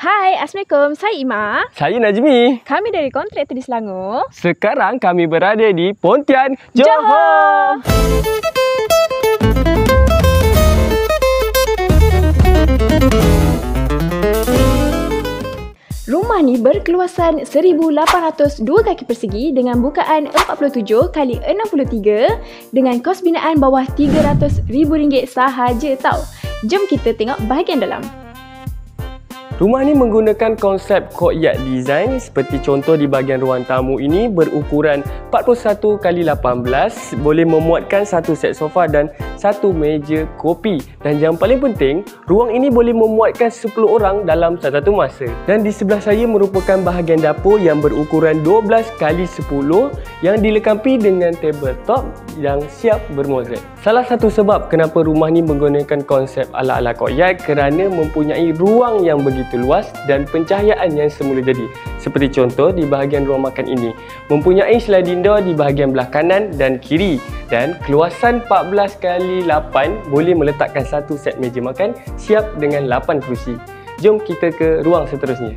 Hai, Assalamualaikum. Saya Ima. Saya Najmi. Kami dari Kontraktor di Selangor. Sekarang kami berada di Pontian, Johor. Rumah ni berkeluasan 1,802 kaki persegi dengan bukaan 47 x 63 dengan kos binaan bawah RM300,000 sahaja tau. Jom kita tengok bahagian dalam. Rumah ni menggunakan konsep courtyard design seperti contoh di bahagian ruang tamu ini berukuran 41 x 18, boleh memuatkan satu set sofa dan satu meja kopi. Dan yang paling penting, ruang ini boleh memuatkan 10 orang dalam satu masa. Dan di sebelah saya merupakan bahagian dapur yang berukuran 12 x 10 yang dilengkapi dengan tabletop yang siap bermozek. Salah satu sebab kenapa rumah ni menggunakan konsep ala-ala courtyard kerana mempunyai ruang yang begitu luas dan pencahayaan yang semula jadi. Seperti contoh di bahagian ruang makan ini, mempunyai sliding door di bahagian belah kanan dan kiri dan keluasan 14 x 8 boleh meletakkan satu set meja makan siap dengan 8 kerusi. Jom kita ke ruang seterusnya.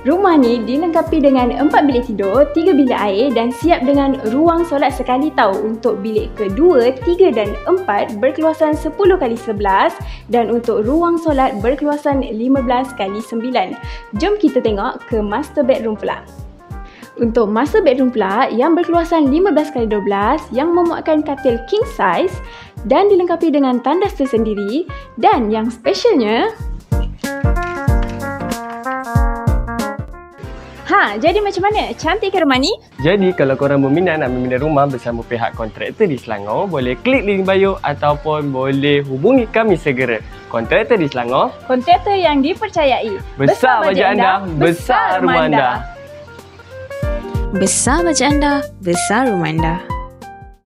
Rumah ni dilengkapi dengan 4 bilik tidur, 3 bilik air dan siap dengan ruang solat sekali tau untuk bilik kedua, 3 dan 4 berkeluasan 10 x 11 dan untuk ruang solat berkeluasan 15 x 9. Jom kita tengok ke master bedroom pula. Untuk master bedroom pula yang berkeluasan 15 x 12 yang memuatkan katil king size dan dilengkapi dengan tandas tersendiri dan yang specialnya jadi macam mana? Cantik ke rumah ni? Jadi kalau korang berminat nak membina rumah bersama pihak kontraktor di Selangor, boleh klik link bio ataupun boleh hubungi kami segera. Kontraktor di Selangor, kontraktor yang dipercayai. Besar bajet anda, besar rumah anda. Besar bajet anda, besar rumah anda.